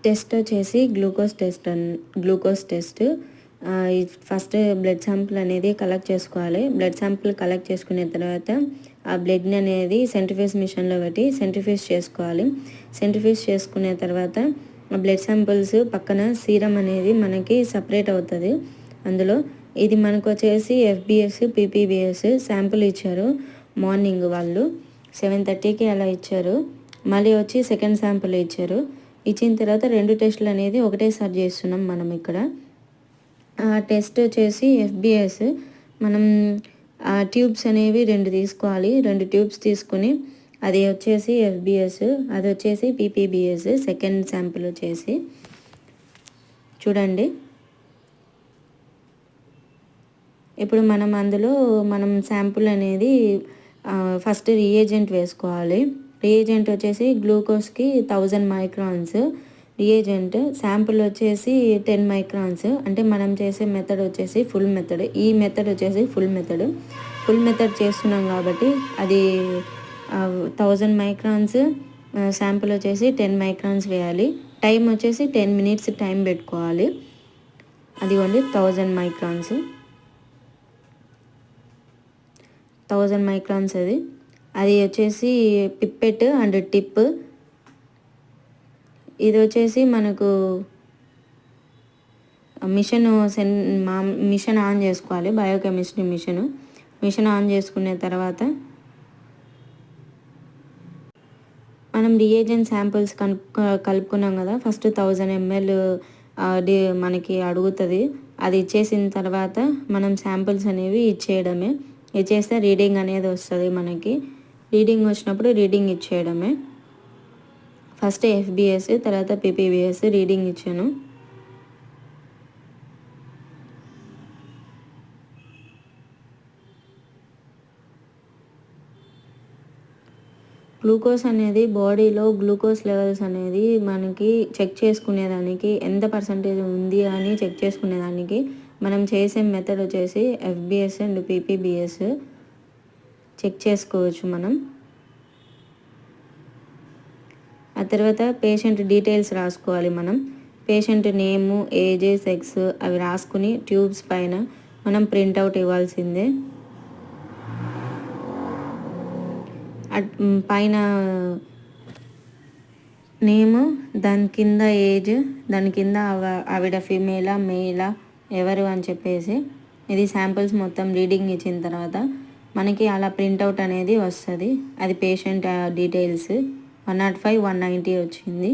Test వచ్చేసి glucose test. First blood sample అనేది collect చేసుకోవాలి. బ్లడ్ శాంపుల్ కలెక్ట్ చేసుకున్న తర్వాత ఆ బ్లడ్ని అనేది సెంట్రిఫ్యూజ్ మిషన్లో పెట్టి సెంట్రిఫ్యూజ్ చేసుకోవాలి. సెంట్రిఫ్యూజ్ చేసుకున్న తర్వాత ఆ బ్లడ్ శాంపుల్స్ పక్కన సీరం అనేది మనకి సపరేట్ అవుతుంది. అందులో ఇది మనకు వచ్చేసి ఎఫ్బిఎస్ పీపీబిఎస్ శాంపుల్ ఇచ్చారు మార్నింగ్ వాళ్ళు 7:30కి అలా ఇచ్చారు. మళ్ళీ వచ్చి సెకండ్ శాంపుల్ ఇచ్చారు. ఇచ్చిన తర్వాత 2 టెస్టులు అనేది ఒకటేసారి చేస్తున్నాం మనం ఇక్కడ. టెస్ట్ వచ్చేసి ఎఫ్బిఎస్ మనం ట్యూబ్స్ అనేవి 2 తీసుకోవాలి. 2 ట్యూబ్స్ తీసుకుని అది వచ్చేసి ఎఫ్బిఎస్, అది వచ్చేసి పీపీబిఎస్ సెకండ్ శాంపుల్ వచ్చేసి. చూడండి ఇప్పుడు అందులో మనం శాంపుల్ అనేది ఫస్ట్ రియేజెంట్ వేసుకోవాలి. రియేజెంట్ వచ్చేసి గ్లూకోజ్కి 1000 మైక్రాన్స్ రియేజెంట్, శాంపుల్ వచ్చేసి 10 మైక్రాన్స్. అంటే మనం చేసే మెథడ్ వచ్చేసి ఫుల్ మెథడ్. ఈ మెథడ్ వచ్చేసి ఫుల్ మెథడ్ చేస్తున్నాం కాబట్టి అది 1000 మైక్రాన్స్, శాంపుల్ వచ్చేసి 10 మైక్రాన్స్ వేయాలి. టైం వచ్చేసి 10 మినిట్స్ టైం పెట్టుకోవాలి. అదిగోండి 1000 మైక్రాన్స్ అది వచ్చేసి పిప్పెట్ అండ్ టిప్. ఇది వచ్చేసి మనకు మిషన్ ఆన్ చేసుకోవాలి. బయోకెమిస్ట్రీ మిషన్ ఆన్ చేసుకున్న తర్వాత మనం రియేజెంట్ శాంపుల్స్ కలుపుకున్నాం కదా. ఫస్ట్ 1000 ml మనకి అడుగుతుంది. అది ఇచ్చేసిన తర్వాత మనం శాంపుల్స్ అనేవి ఇచ్చేయడమే. ఇచ్చేస్తే రీడింగ్ అనేది వస్తుంది మనకి. రీడింగ్ వచ్చినప్పుడు రీడింగ్ ఇచ్చేయడమే. ఫస్ట్ ఎఫ్బిఎస్ తర్వాత పీపీబిఎస్ రీడింగ్ ఇచ్చాను. గ్లూకోజ్ అనేది బాడీలో గ్లూకోజ్ లెవెల్స్ అనేది మనకి చెక్ చేసుకునేదానికి ఎంత పర్సంటేజ్ ఉంది అని చెక్ చేసుకునేదానికి మనం చేసే మెథడ్ వచ్చేసి ఎఫ్బిఎస్ అండ్ పీపీబిఎస్ చెక్ చేసుకోవచ్చు మనం. ఆ తర్వాత పేషెంట్ డీటెయిల్స్ రాసుకోవాలి మనం. పేషెంట్ నేము, ఏజ్, సెక్స్ అవి రాసుకుని ట్యూబ్స్ పైన మనం ప్రింట్అవుట్ ఇవ్వాల్సిందే. పైన నేము, దాని కింద ఏజ్, దాని కింద ఆవిడ ఫీమేలా మేలా ఎవరు అని చెప్పేసి ఇది శాంపిల్స్ మొత్తం రీడింగ్ ఇచ్చిన తర్వాత మనకి అలా ప్రింట్అవుట్ అనేది వస్తుంది. అది పేషెంట్ డీటెయిల్స్ 105, 190 వచ్చింది.